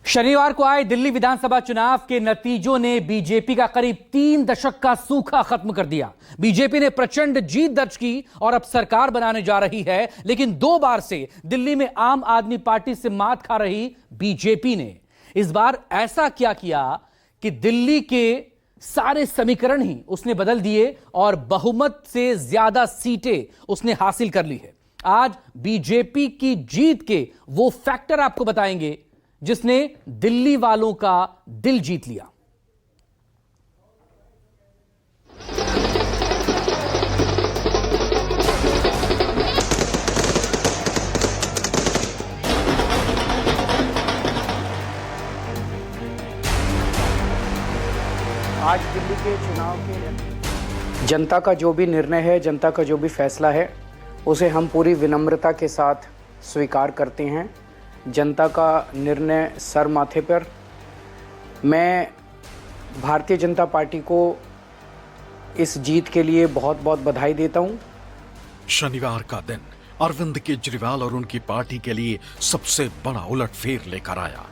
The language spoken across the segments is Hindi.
शनिवार को आए दिल्ली विधानसभा चुनाव के नतीजों ने बीजेपी का करीब 3 दशक का सूखा खत्म कर दिया। बीजेपी ने प्रचंड जीत दर्ज की और अब सरकार बनाने जा रही है, लेकिन 2 बार से दिल्ली में आम आदमी पार्टी से मात खा रही बीजेपी ने इस बार ऐसा क्या किया कि दिल्ली के सारे समीकरण ही उसने बदल दिए और बहुमत से ज्यादा सीटें उसने हासिल कर ली है। आज बीजेपी की जीत के वो फैक्टर आपको बताएंगे जिसने दिल्ली वालों का दिल जीत लिया। आज दिल्ली के चुनाव के जनता का जो भी निर्णय है, जनता का जो भी फैसला है, उसे हम पूरी विनम्रता के साथ स्वीकार करते हैं। जनता का निर्णय सर माथे पर। मैं भारतीय जनता पार्टी को इस जीत के लिए बहुत बहुत बधाई देता हूं। शनिवार का दिन अरविंद केजरीवाल और उनकी पार्टी के लिए सबसे बड़ा उलटफेर लेकर आया।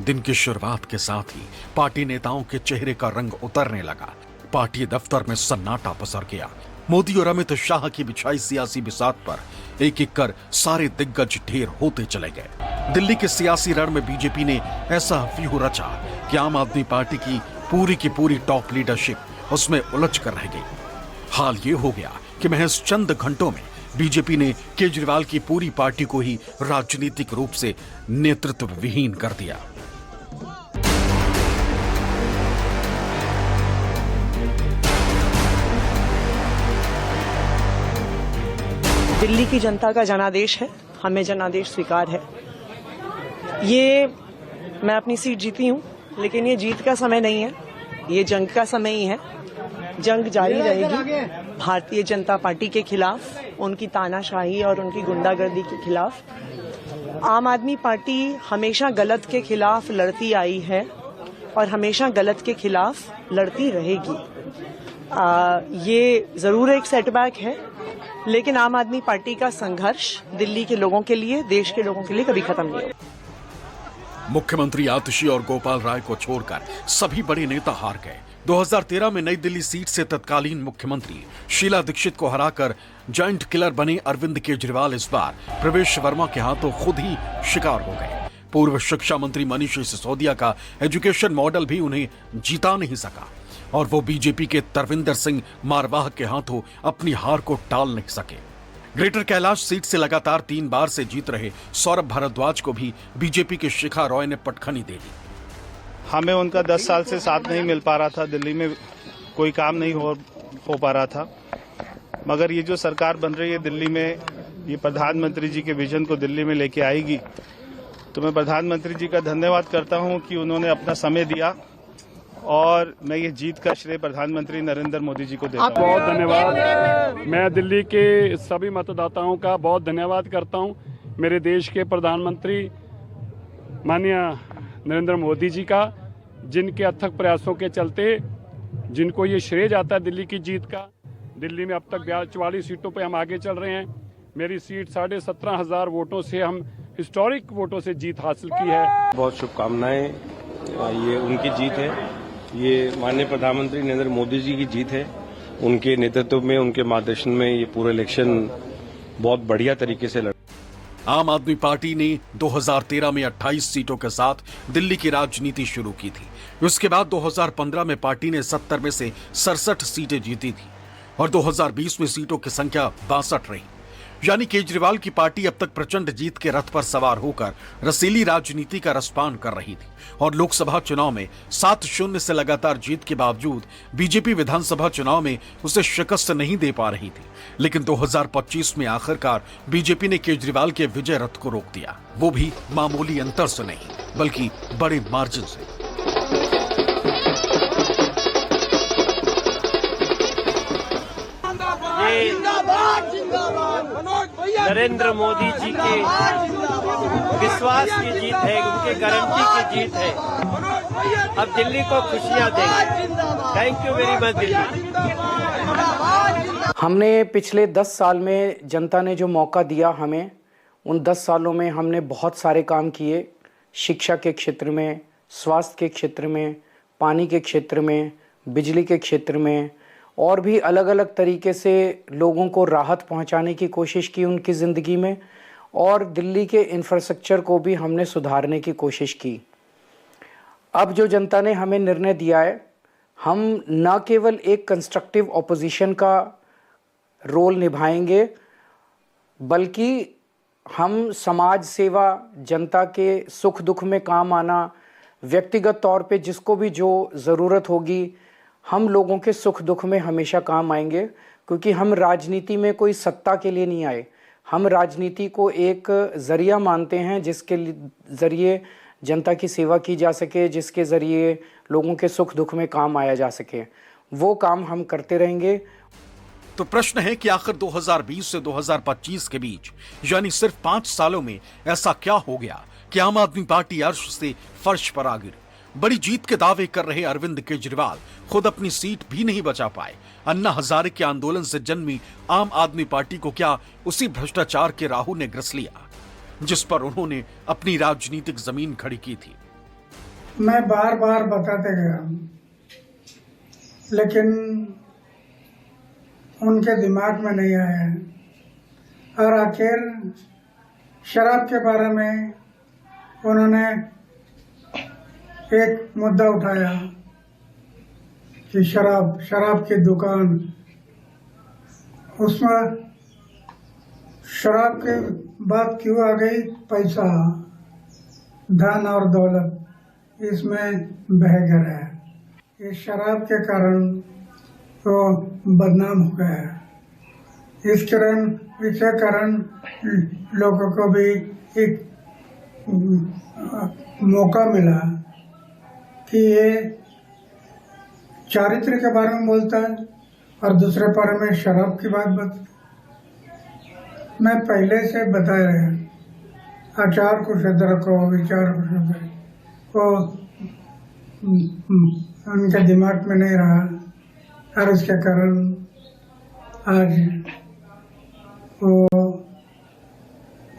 दिन की शुरुआत के साथ ही पार्टी नेताओं के चेहरे का रंग उतरने लगा। पार्टी दफ्तर में सन्नाटा पसर गया। मोदी और अमित शाह की बिछाई सियासी बिसात पर एक एक कर सारे दिग्गज ढेर होते चले गए। दिल्ली के सियासी रण में बीजेपी ने ऐसा व्यूह रचा कि आम आदमी पार्टी की पूरी टॉप लीडरशिप उसमें उलझ कर रह गई। हाल ये हो गया कि महज चंद घंटों में बीजेपी ने केजरीवाल की पूरी पार्टी को ही राजनीतिक रूप से नेतृत्व विहीन कर दिया। दिल्ली की जनता का जनादेश है, हमें जनादेश स्वीकार है। ये मैं अपनी सीट जीती हूँ, लेकिन ये जीत का समय नहीं है, ये जंग का समय ही है। जंग जारी रहेगी भारतीय जनता पार्टी के खिलाफ, उनकी तानाशाही और उनकी गुंडागर्दी के खिलाफ। आम आदमी पार्टी हमेशा गलत के खिलाफ लड़ती आई है और हमेशा गलत के खिलाफ लड़ती रहेगी। ये जरूर एक सेटबैक है, लेकिन आम आदमी पार्टी का संघर्ष दिल्ली के लोगों के लिए, देश के लोगों के लिए कभी खत्म नहीं होगा। मुख्यमंत्री आतिशी और गोपाल राय को छोड़कर सभी बड़े नेता हार गए। 2013 में नई दिल्ली सीट से तत्कालीन मुख्यमंत्री शीला दीक्षित को हराकर जॉइंट किलर बने अरविंद केजरीवाल इस बार प्रवेश वर्मा के हाथों खुद ही शिकार हो गए। पूर्व शिक्षा मंत्री मनीष सिसोदिया का एजुकेशन मॉडल भी उन्हें जिता नहीं सका और वो बीजेपी के तरविंदर सिंह मारवाह के हाथों अपनी हार को टाल नहीं सके। ग्रेटर कैलाश सीट से लगातार 3 बार से जीत रहे सौरभ भारद्वाज को भी बीजेपी के शिखा रॉय ने पटखनी दे दी। हमें उनका 10 साल से साथ नहीं मिल पा रहा था, दिल्ली में कोई काम नहीं हो पा रहा था, मगर ये जो सरकार बन रही है दिल्ली में, ये प्रधानमंत्री जी के विजन को दिल्ली में लेके आएगी। तो मैं प्रधानमंत्री जी का धन्यवाद करता हूँ कि उन्होंने अपना समय दिया और मैं ये जीत का श्रेय प्रधानमंत्री नरेंद्र मोदी जी को देता हूँ। बहुत धन्यवाद। मैं दिल्ली के सभी मतदाताओं का बहुत धन्यवाद करता हूँ, मेरे देश के प्रधानमंत्री माननीय नरेंद्र मोदी जी का, जिनके अथक प्रयासों के चलते जिनको ये श्रेय जाता है दिल्ली की जीत का। दिल्ली में अब तक 44 सीटों पे हम आगे चल रहे हैं। मेरी सीट 17,500 वोटों से, हम हिस्टोरिक वोटों से जीत हासिल की है। बहुत शुभकामनाएं। ये उनकी जीत है, ये माननीय प्रधानमंत्री नरेंद्र मोदी जी की जीत है। उनके नेतृत्व में, उनके मार्गदर्शन में ये पूरा इलेक्शन बहुत बढ़िया तरीके से लड़ा। आम आदमी पार्टी ने 2013 में 28 सीटों के साथ दिल्ली की राजनीति शुरू की थी। उसके बाद 2015 में पार्टी ने 70 में से 67 सीटें जीती थी और 2020 में सीटों की संख्या 62 रही। यानी केजरीवाल की पार्टी अब तक प्रचंड जीत के रथ पर सवार होकर रसीली राजनीति का रसपान कर रही थी और लोकसभा चुनाव में 7-0 से लगातार जीत के बावजूद बीजेपी विधानसभा चुनाव में उसे शिकस्त नहीं दे पा रही थी। लेकिन 2025 में आखिरकार बीजेपी ने केजरीवाल के विजय रथ को रोक दिया, वो भी मामूली अंतर से नहीं बल्कि बड़े मार्जिन से। नरेंद्र मोदी जी के विश्वास की जीत है, उनके गारंटी की जीत है। अब दिल्ली को खुशियां देंगे। Thank you very much Delhi. हमने पिछले 10 साल में जनता ने जो मौका दिया हमें, उन 10 सालों में हमने बहुत सारे काम किए शिक्षा के क्षेत्र में, स्वास्थ्य के क्षेत्र में, पानी के क्षेत्र में, बिजली के क्षेत्र में और भी अलग अलग तरीके से लोगों को राहत पहुंचाने की कोशिश की उनकी ज़िंदगी में। और दिल्ली के इंफ्रास्ट्रक्चर को भी हमने सुधारने की कोशिश की। अब जो जनता ने हमें निर्णय दिया है, हम न केवल एक कंस्ट्रक्टिव ऑपोजिशन का रोल निभाएंगे, बल्कि हम समाज सेवा, जनता के सुख दुख में काम आना, व्यक्तिगत तौर पे जिसको भी जो ज़रूरत होगी, हम लोगों के सुख दुख में हमेशा काम आएंगे। क्योंकि हम राजनीति में कोई सत्ता के लिए नहीं आए, हम राजनीति को एक ज़रिया मानते हैं जिसके ज़रिए जनता की सेवा की जा सके, जिसके ज़रिए लोगों के सुख दुख में काम आया जा सके। वो काम हम करते रहेंगे। तो प्रश्न है कि आखिर 2020 से 2025 के बीच यानी सिर्फ 5 सालों में ऐसा क्या हो गया कि आम आदमी पार्टी अर्श से फर्श पर आ गिरी। बड़ी जीत के दावे कर रहे अरविंद केजरीवाल खुद अपनी सीट भी नहीं बचा पाए। अन्ना हजारे के आंदोलन से जन्मी आम आदमी पार्टी को क्या उसी भ्रष्टाचार के राहु ने ग्रस लिया जिस पर उन्होंने अपनी राजनीतिक जमीन खड़ी की थी। मैं बार बार बताते गया, लेकिन उनके दिमाग में नहीं आया है। और आखिर शराब के बारे में उन्होंने एक मुद्दा उठाया कि शराब की दुकान, उसमें शराब की बात क्यों आ गई? पैसा, धन और दौलत इसमें बह गया है। इस शराब के कारण तो बदनाम हो गया है। इसके कारण लोगों को भी एक मौका मिला कि ये चारित्र के बारे में बोलता है और दूसरे बारे में शराब की बात बता। मैं पहले से बता रहा, आचार को शुद्ध रखो, विचार को शुद्ध रखो, उनके दिमाग में नहीं रहा और उसके कारण आज वो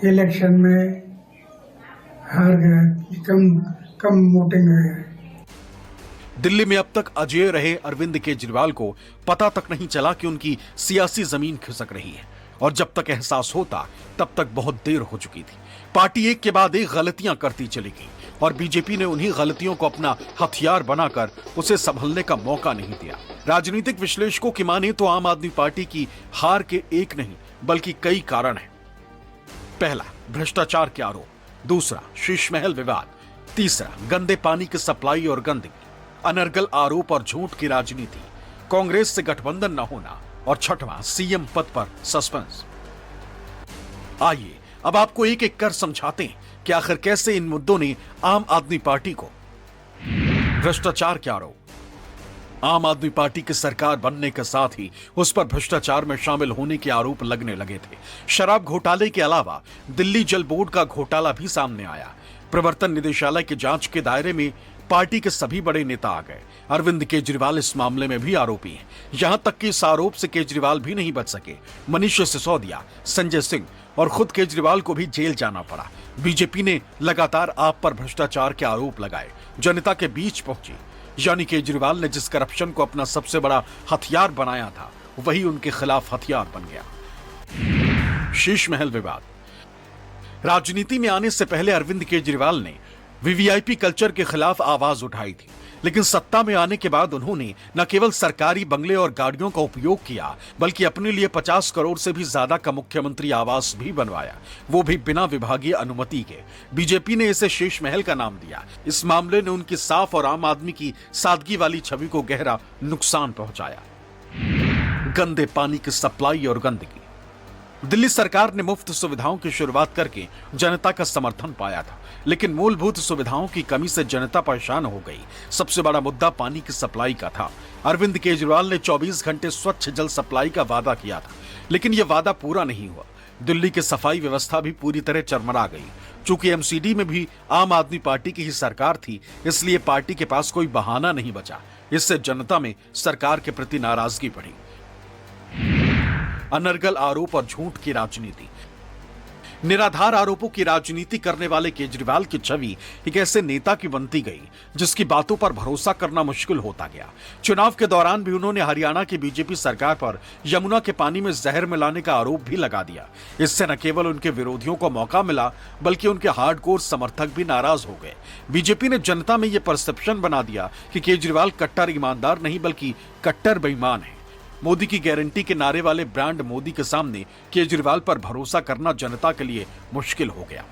इलेक्शन में हार गए, कम वोटिंग हुई है। दिल्ली में अब तक अजेय रहे अरविंद केजरीवाल को पता तक नहीं चला कि उनकी सियासी जमीन खिसक रही है और जब तक एहसास होता तब तक बहुत देर हो चुकी थी। पार्टी एक के बाद एक गलतियां करती चली गई और बीजेपी ने उन्हीं गलतियों को अपना हथियार बनाकर उसे संभलने का मौका नहीं दिया। राजनीतिक विश्लेषकों की माने तो आम आदमी पार्टी की हार के एक नहीं बल्कि कई कारण हैं। पहला, भ्रष्टाचार के आरोप। दूसरा, शीश महल विवाद। तीसरा, गंदे पानी की सप्लाई और गंदगी। अनर्गल आरोप और झूठ की राजनीति। कांग्रेस से गठबंधन न होना। और छठवां, सीएम पद पर सस्पेंस। आइए अब आपको एक एक कर समझाते हैं कि आखिर कैसे इन मुद्दों ने आम आदमी पार्टी को। भ्रष्टाचार के आरोप। आम आदमी पार्टी की सरकार बनने के साथ ही उस पर भ्रष्टाचार में शामिल होने के आरोप लगने लगे थे। शराब घोटाले के अलावा दिल्ली जल बोर्ड का घोटाला भी सामने आया। प्रवर्तन निदेशालय के जांच के दायरे में पार्टी के सभी बड़े नेता आ गए। अरविंद केजरीवाल इस मामले में भी आरोपी हैं। यहां तक कि इस आरोप से केजरीवाल भी नहीं बच सके। मनीष सिसोदिया, संजय सिंह और खुद केजरीवाल को भी जेल जाना पड़ा। बीजेपी ने लगातार आप पर भ्रष्टाचार के आरोप लगाए, जनता के बीच पहुंची। यानी केजरीवाल ने जिस करप्शन को अपना सबसे बड़ा हथियार बनाया था वही उनके खिलाफ हथियार बन गया। शीश महल विवाद। राजनीति में आने से पहले अरविंद केजरीवाल ने वीवीआईपी कल्चर के खिलाफ आवाज उठाई थी, लेकिन सत्ता में आने के बाद उन्होंने न केवल सरकारी बंगले और गाड़ियों का उपयोग किया बल्कि अपने लिए 50 करोड़ से भी ज्यादा का मुख्यमंत्री आवास भी बनवाया, वो भी बिना विभागीय अनुमति के। बीजेपी ने इसे शीश महल का नाम दिया। इस मामले ने उनकी साफ और आम आदमी की सादगी वाली छवि को गहरा नुकसान पहुंचाया। गंदे पानी की सप्लाई और गंदगी। दिल्ली सरकार ने मुफ्त सुविधाओं की शुरुआत करके जनता का समर्थन पाया था, लेकिन मूलभूत सुविधाओं की कमी से जनता परेशान हो गई। सबसे बड़ा मुद्दा पानी की सप्लाई का था। अरविंद केजरीवाल ने 24 घंटे स्वच्छ जल सप्लाई का वादा किया था, लेकिन यह वादा पूरा नहीं हुआ। दिल्ली की सफाई व्यवस्था भी पूरी तरह चरमरा गई। चूंकि एमसीडी में भी आम आदमी पार्टी की ही सरकार थी, इसलिए पार्टी के पास कोई बहाना नहीं बचा। इससे जनता में सरकार के प्रति नाराजगी बढ़ी। अनर्गल आरोप और झूठ की राजनीति। निराधार आरोपों की राजनीति करने वाले केजरीवाल की छवि एक ऐसे नेता की बनती गई जिसकी बातों पर भरोसा करना मुश्किल होता गया। चुनाव के दौरान भी उन्होंने हरियाणा की बीजेपी सरकार पर यमुना के पानी में जहर मिलाने का आरोप भी लगा दिया। इससे न केवल उनके विरोधियों को मौका मिला बल्कि उनके हार्डकोर समर्थक भी नाराज हो गए। बीजेपी ने जनता में यह परसेप्शन बना दिया कि केजरीवाल कट्टर ईमानदार नहीं बल्कि कट्टर बेईमान है। मोदी की गारंटी के नारे वाले ब्रांड मोदी के सामने केजरीवाल पर भरोसा करना जनता के लिए मुश्किल हो गया।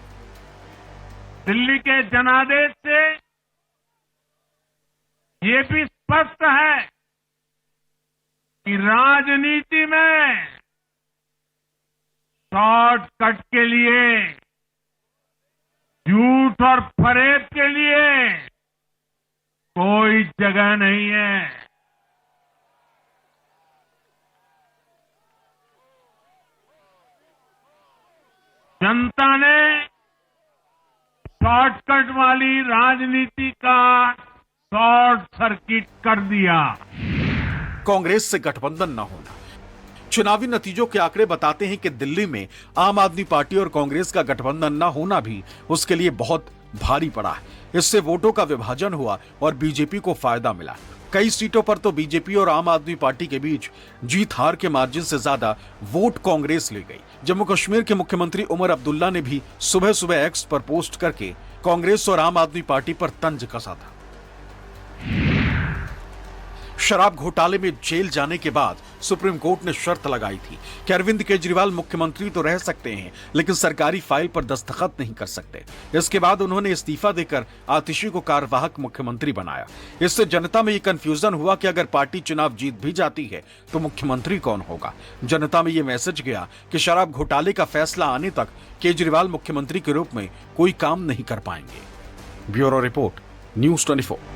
दिल्ली के जनादेश से ये भी स्पष्ट है कि राजनीति में शॉर्टकट के लिए, झूठ और फरेब के लिए कोई जगह नहीं है। जनता ने शॉर्टकट वाली राजनीति का शॉर्ट सर्किट कर दिया। कांग्रेस से गठबंधन न होना। चुनावी नतीजों के आंकड़े बताते हैं कि दिल्ली में आम आदमी पार्टी और कांग्रेस का गठबंधन न होना भी उसके लिए बहुत भारी पड़ा है। इससे वोटों का विभाजन हुआ और बीजेपी को फायदा मिला। कई सीटों पर तो बीजेपी और आम आदमी पार्टी के बीच जीत हार के मार्जिन से ज्यादा वोट कांग्रेस ले गई। जम्मू कश्मीर के मुख्यमंत्री उमर अब्दुल्ला ने भी सुबह सुबह एक्स पर पोस्ट करके कांग्रेस और आम आदमी पार्टी पर तंज कसा था। शराब घोटाले में जेल जाने के बाद सुप्रीम कोर्ट ने शर्त लगाई थी कि अरविंद केजरीवाल मुख्यमंत्री तो रह सकते हैं लेकिन सरकारी फाइल पर दस्तखत नहीं कर सकते। इसके बाद उन्होंने इस्तीफा देकर आतिशी को कार्यवाहक मुख्यमंत्री बनाया। इससे जनता में ये कंफ्यूजन हुआ कि अगर पार्टी चुनाव जीत भी जाती है तो मुख्यमंत्री कौन होगा। जनता में ये मैसेज गया कि शराब घोटाले का फैसला आने तक केजरीवाल मुख्यमंत्री के रूप में कोई काम नहीं कर पाएंगे। Bureau report, news 24।